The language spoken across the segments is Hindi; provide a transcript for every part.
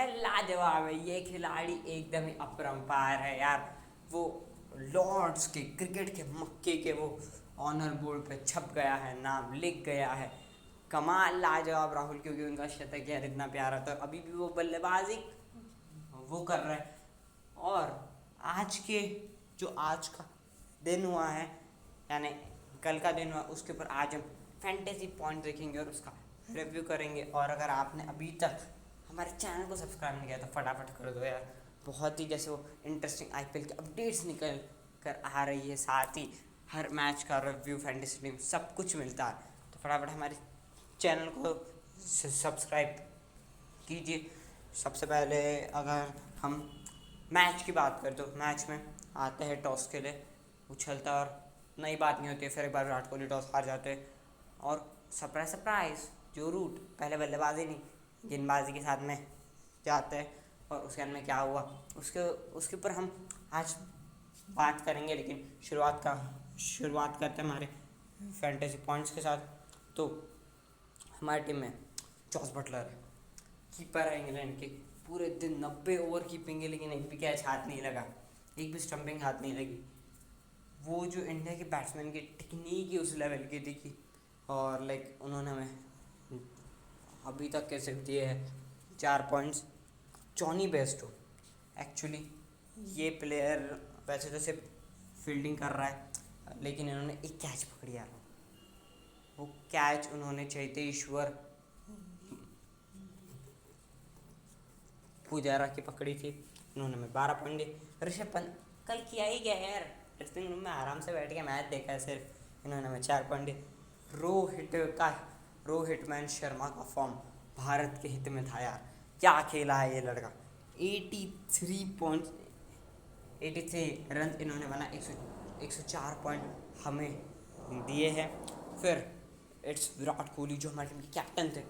है, लाजवाब है ये खिलाड़ी, एकदम ही अपरंपार है यार। वो लॉर्ड्स के क्रिकेट के मक्के के वो ऑनर बोर्ड पे छप गया है, नाम लिख गया है। कमाल, लाजवाब राहुल, क्योंकि उनका शतक यार इतना प्यारा था। अभी भी वो बल्लेबाजी वो कर रहा है। और आज के जो आज का दिन हुआ है, यानी कल का दिन हुआ, उसके ऊपर आज हम फैंटेसी पॉइंट देखेंगे और उसका रिव्यू करेंगे। और अगर आपने अभी तक हमारे चैनल को सब्सक्राइब नहीं किया तो फटाफट कर दो यार। बहुत ही जैसे वो इंटरेस्टिंग आईपीएल की अपडेट्स निकल कर आ रही है, साथ ही हर मैच का रिव्यू, फैंटेसी टीम, सब कुछ मिलता है। तो फटाफट हमारे चैनल को सब्सक्राइब कीजिए। सबसे पहले अगर हम मैच की बात करें तो मैच में आते हैं टॉस के लिए, उछलता और नई बात नहीं होती है। फिर एक बार विराट कोहली टॉस हार जाते हैं और सरप्राइज सरप्राइज, जो रूट पहले बल्लेबाजी नहीं गेंदबाजी के साथ में जाते हैं। और उसके अंदर में क्या हुआ उसके उसके ऊपर हम आज बात करेंगे। लेकिन शुरुआत करते हैं हमारे फैंटेसी पॉइंट्स के साथ। तो हमारी टीम में जॉस बटलर है, कीपर है इंग्लैंड के। पूरे दिन 90 ओवर कीपिंग है, लेकिन एक भी कैच हाथ नहीं लगा, एक भी स्टंपिंग हाथ नहीं लगी। वो जो इंडिया के बैट्समैन की टेक्निक ही उस लेवल की थी कि, और लाइक उन्होंने हमें अभी तक के सिर्फ दिए हैं 4 पॉइंट्स। जॉनी बेस्ट हो एक्चुअली, ये प्लेयर वैसे तो सिर्फ फील्डिंग कर रहा है, लेकिन इन्होंने एक कैच पकड़ी यार। वो कैच उन्होंने चेतेश्वर पुजारा की पकड़ी थी, इन्होंने में 12 पॉइंट दिए। ऋषभ पंत कल किया ही गया यार, ड्रेसिंग रूम में आराम से बैठ के मैच देखा है सिर्फ, इन्होंने में 4 पॉइंट दिए। रोहित शर्मा का फॉर्म भारत के हित में था यार, क्या खेला है ये लड़का। 83 रन इन्होंने बना, 104 पॉइंट हमें दिए हैं। फिर इट्स विराट कोहली जो हमारे टीम के कैप्टन थे,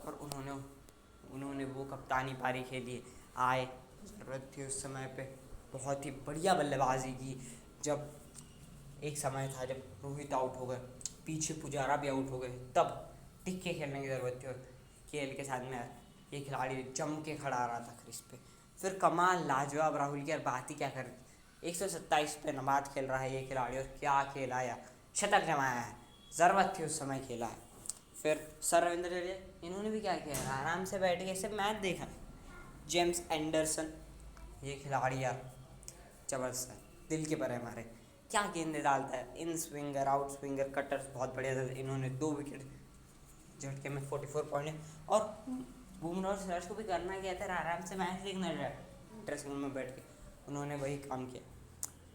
और उन्होंने वो कप्तानी पारी खेली, आए जरूरत थी उस समय पे, बहुत ही बढ़िया बल्लेबाजी की। जब एक समय था जब रोहित आउट हो गए, पीछे पुजारा भी आउट हो गए, तब टिक के खेलने की ज़रूरत थी। और केएल के साथ में ये खिलाड़ी जम के खड़ा रहा था क्रीज पे। फिर कमाल, लाजवाब राहुल की यार, बात ही क्या कर, 127 पे नबाद खेल रहा है ये खिलाड़ी, और क्या खेला यार, शतक जमाया है, ज़रूरत थी उस समय खेला है। फिर सर रविंद्र जडेजा, इन्होंने भी क्या किया, आराम से बैठ के सब मैच देखा। जेम्स एंडरसन, ये खिलाड़ी यार जबरदस्त है, दिल के पर है हमारे, क्या गेंदे डालता है, इन स्विंगर, आउट स्विंगर, कटर, बहुत बढ़िया था। इन्होंने 2 विकेट झटके में 44 पॉइंट है। और बुमराह और सिराज को भी करना क्या था, आराम से मैच देखना ड्रेसिंग रूम में बैठ के, उन्होंने वही काम किया।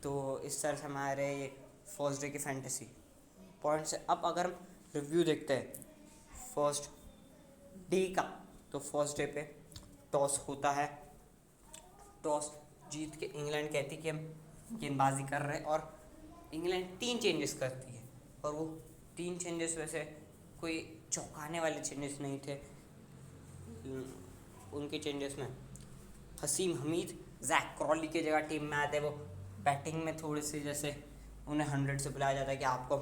तो इस तरह से हमारे ये फर्स्ट डे की फैंटेसी पॉइंट्स है। अब अगर हम रिव्यू देखते हैं फर्स्ट डे का, तो फर्स्ट डे पे टॉस होता है। टॉस जीत के इंग्लैंड कहती कि हम गेंदबाजी कर रहे हैं, और इंग्लैंड 3 चेंजेस करती है। और वो 3 चेंजेस वैसे कोई चौंकाने वाले चेंजेस नहीं थे। उनके चेंजेस में हसीम हमीद जैक क्रॉली की जगह टीम में आते। वो बैटिंग में थोड़े से जैसे उन्हें 100 से बुलाया जाता है कि आपको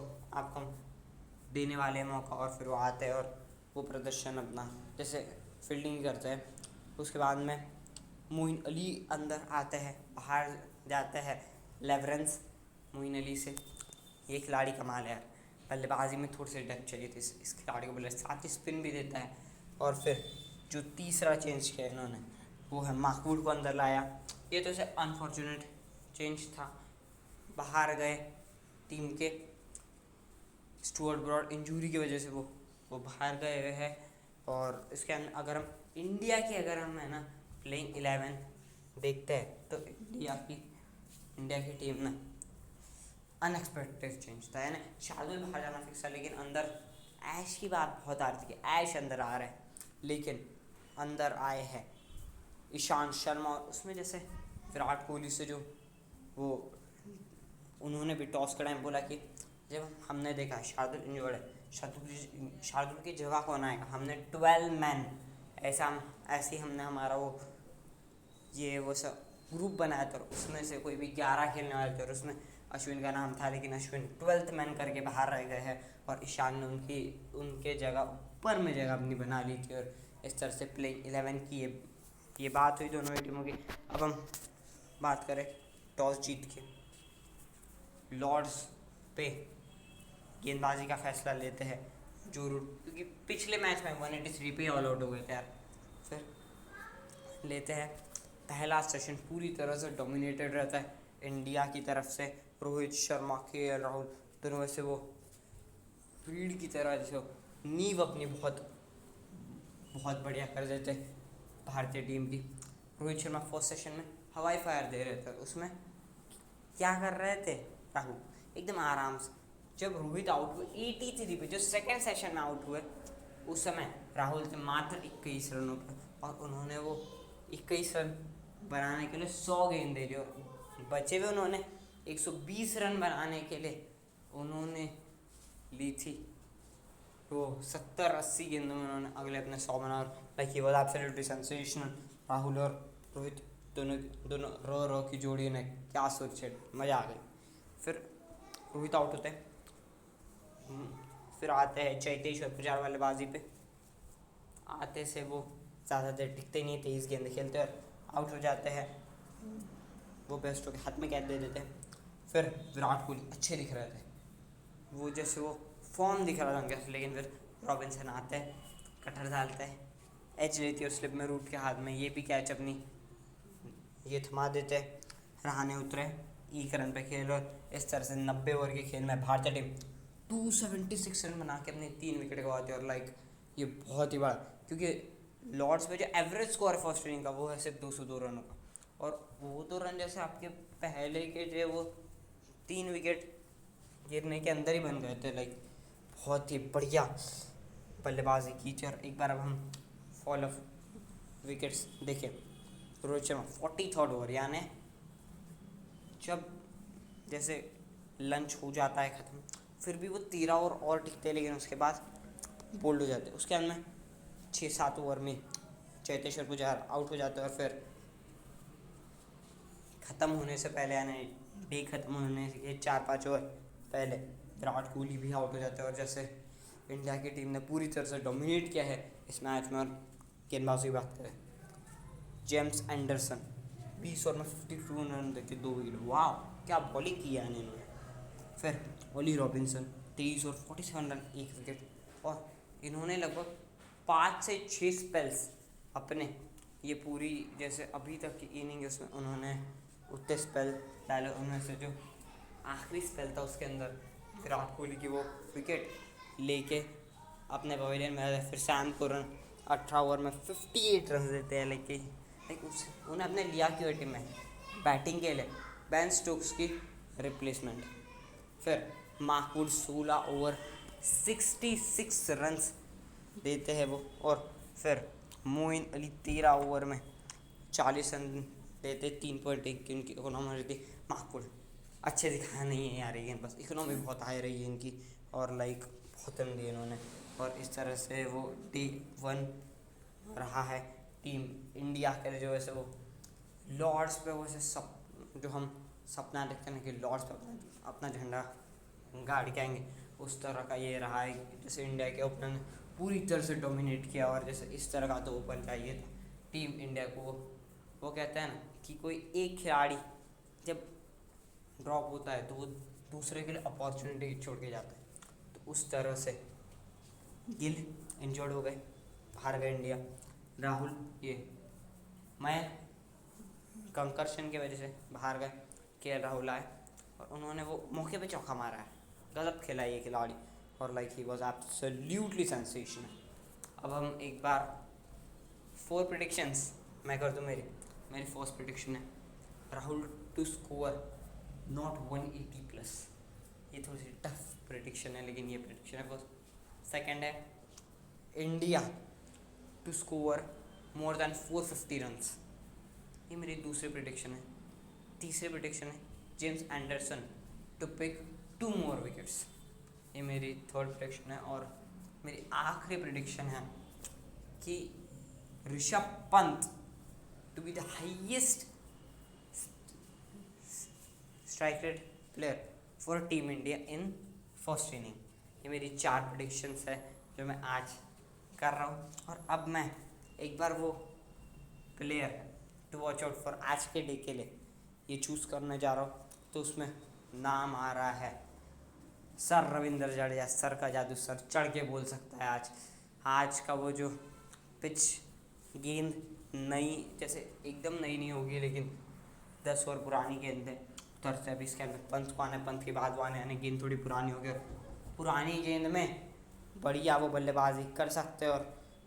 देने वाले हैं मौका, और फिर वो आते हैं और वो प्रदर्शन अपना जैसे फील्डिंग करते हैं। उसके बाद में मोइन अली अंदर आते हैं, बाहर जाते हैं लेवरेंस मोइन अली से। ये खिलाड़ी कमाल है यार, बल्लेबाजी में थोड़ी सी डेप्थ चाहिए थी इस खिलाड़ी को, बल्ले साथ ही स्पिन भी देता है। और फिर जो तीसरा चेंज किया इन्होंने, वो है माकूड को अंदर लाया। ये तो ऐसे अनफॉर्चुनेट चेंज था, बाहर गए टीम के स्टुअर्ट ब्रॉड इंजरी की वजह से वो बाहर गए हुए हैं। और इसके अगर हम इंडिया की है ना प्लेइंग 11 देखते हैं, तो इंडिया की टीम में अनएक्सपेक्टेड चेंज था, यानी शार्दुल बाहर जाना फिक्स था, लेकिन अंदर ऐश की बात बहुत आ रही थी कि ऐश अंदर आ रहे हैं, लेकिन अंदर आए हैं ईशांत शर्मा। और उसमें जैसे विराट कोहली से जो वो उन्होंने भी टॉस का टाइम बोला कि जब हमने देखा शार्दुल इंजर्ड है, शार्दुल की जगह कौन आएगा, हमने 12 मैन ऐसे हमने हमारा वो सब ग्रुप बनाया था, और उसमें से कोई भी 11 खेलने वाले थे, और उसमें अश्विन का नाम था, लेकिन अश्विन 12th मैन करके बाहर रह गए हैं, और ईशान ने उनके जगह ऊपर में जगह अपनी बना ली थी। और इस तरह से प्लेइंग 11 की ये ये बात हुई दोनों ही टीमों की। अब हम बात करें टॉस जीत के लॉर्ड्स पे गेंदबाजी का फैसला लेते हैं जो रूट, क्योंकि पिछले मैच में 183 पे ऑल आउट हो गए थे यार। फिर लेते हैं पहला सेशन पूरी तरह से डोमिनेटेड रहता है इंडिया की तरफ से। रोहित शर्मा, के राहुल दोनों में से वो रीढ़ की तरह जो नींव अपनी बहुत बहुत बढ़िया कर देते भारतीय टीम की। रोहित शर्मा फर्स्ट सेशन में हवाई फायर दे रहे थे, उसमें क्या कर रहे थे राहुल एकदम आराम से। जब रोहित आउट हुए 83 पे, जो सेकेंड सेशन में आउट हुए, उस समय राहुल थे मात्र 21 रनों पर और उन्होंने वो 21 रन बनाने के लिए 100 गेंदें जो बचे हुए उन्होंने 120 रन बनाने के लिए उन्होंने ली थी वो 70-80 गेंदों में उन्होंने अगले अपने 100 बना। Like he was absolutely sensational. Rahul और रोहित दोनों दोनों रो की जोड़ी ने क्या सोच, मज़ा आ गई। फिर रोहित आउट होते हैं, फिर आते हैं चेतेश्वर पुजारा बल्लेबाजी पे। आते से वो ज़्यादा देर टिकते नहीं, 23 गेंद खेलते और आउट हो जाते हैं। वो बेस्टों के हाथ में कैच दे देते हैं। फिर विराट कोहली अच्छे दिख रहे थे, वो जैसे वो फॉर्म दिख रहा था उनका, लेकिन फिर रॉबिन्सन आते हैं, कटर डालते हैं, एच लेती है और स्लिप में रूट के हाथ में, ये भी कैच अपनी ये थमा देते हैं। रहाणे उतरे 1 रन पे खेल और इस तरह से 90 ओवर के खेल में भारतीय टीम 276 रन बना के अपने 3 विकेट गंवाती है। और लाइक ये बहुत ही बड़ा, क्योंकि लॉर्ड्स में जो एवरेज स्कोर है फर्स्ट इनिंग का वो है सिर्फ 202 रनों का, और वो 2 रन जैसे आपके पहले के जो वो 3 विकेट गिरने के अंदर ही बन गए थे। लाइक बहुत ही बढ़िया बल्लेबाजी की। और एक बार अब हम फॉल ऑफ विकेट्स देखें। रोहित शर्मा 43rd ओवर, यानी जब जैसे लंच हो जाता है ख़त्म, फिर भी वो 13 ओवर और टिकते हैं, लेकिन उसके बाद बोल्ड हो जाते हैं। उसके अंदर में 6-7 ओवर में चेतेश्वर पुजारा आउट हो जाते हैं और फिर ख़त्म होने से पहले, यानी डे ख़त्म होने के 4-5 ओवर पहले विराट कोहली भी आउट हो जाते हैं। और जैसे इंडिया की टीम ने पूरी तरह से डोमिनेट किया है इस मैच में। और गेंदबाजी की बात करें, जेम्स एंडरसन 20 ओवर में 52 रन देके 2 विकेट, वाह क्या बॉलिंग किया है इन्होंने। फिर Ollie Robinson 23 over 47 run 1 wicket, और इन्होंने लगभग 5 से 6 स्पेल्स अपने ये पूरी जैसे अभी तक की इनिंग उसमें उन्होंने उतने स्पेल डाले, उनमें से जो आखिरी स्पेल था उसके अंदर विराट कोहली की वो विकेट लेके अपने पवेलियन में आए। फिर सैम करन 18 ओवर में 58 रन देते हैं, लेकिन उन्हें अपने लिया की टीम में बैटिंग के लिए बेन स्टोक्स की रिप्लेसमेंट। फिर माकूल 16 ओवर 66 रन्स देते हैं वो, और फिर मोइन अली 13 ओवर में 40 रन देते 3.1 की उनकी इकोनॉमी रहती। माकूल अच्छे दिखाया नहीं है यार, लेकिन बस इकोनॉमी बहुत हाई रही है इनकी, और लाइक बहुत रन दिए इन्होंने। और इस तरह से वो T1 रहा है टीम इंडिया के लिए, जो वैसे वो लॉर्ड्स पे वैसे सब जो हम सपना देखते हैं कि लॉर्ड्स पे अपना झंडा गाड़ के आएंगे, उस तरह का ये रहा है। जैसे इंडिया के ओपनर ने पूरी तरह से डोमिनेट किया, और जैसे इस तरह का तो ओपन चाहिए था टीम इंडिया को। वो कहते हैं ना कि कोई एक खिलाड़ी जब ड्रॉप होता है तो वो दूसरे के लिए अपॉर्चुनिटी छोड़ के जाता है, तो उस तरह से गिल इंजर्ड हो गए, हार गए इंडिया। राहुल ये मैं कंकर्शन की वजह से बाहर गए, के राहुल आए और उन्होंने वो मौके पे चौका मारा है, गलत खेला ये खिलाड़ी, और like he was absolutely sensational. अब हम एक बार 4 प्रेडिक्शंस मैं कर दूँ। मेरी फर्स्ट प्रेडिक्शन है राहुल टू स्कोर नॉट 180+। ये थोड़ी सी टफ प्रेडिक्शन है, लेकिन ये प्रेडिक्शन है फर्स्ट। सेकेंड है India to score more than 450 runs, ये मेरी दूसरी प्रेडिक्शन है। तीसरी प्रेडिक्शन है James Anderson to pick 2 more wickets, ये मेरी थर्ड प्रेडिक्शन है। और मेरी आखिरी प्रेडिक्शन है कि Rishabh Pant to be the highest strike rate player for team India in first inning. ये मेरी 4 प्रेडिक्शंस है जो मैं आज कर रहा हूँ। और अब मैं एक बार वो player to watch out for आज के डे के लिए ये चूज़ करने जा रहा हूँ, तो उसमें नाम आ रहा है सर रविंद्र जडेजा। सर का जादू, सर चढ़ के बोल सकता है। आज का वो जो पिच, गेंद नई, जैसे एकदम नई नहीं होगी लेकिन 10 ओवर पुरानी गेंद है उधर से। अभी इसके अंदर पंत को आना है, पंत के बाद वो आने, यानी गेंद थोड़ी पुरानी होगी और पुरानी गेंद में बढ़िया वो बल्लेबाजी कर सकते हैं और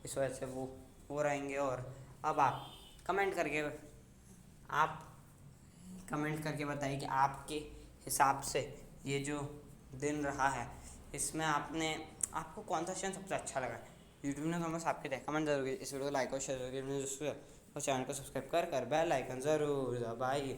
इस वजह से वो रहेंगे। और अब आप कमेंट करके बताइए कि आपके हिसाब से ये जो दिन रहा है इसमें आपको कौन सा सीन सबसे अच्छा लगा। यूट्यूब ने कमेंट्स आपके थे, कमेंट जरूर कीजिए। इस वीडियो को लाइक और शेयर करिए और चैनल को सब्सक्राइब कर बेल आइकन ज़रूर दबाइए।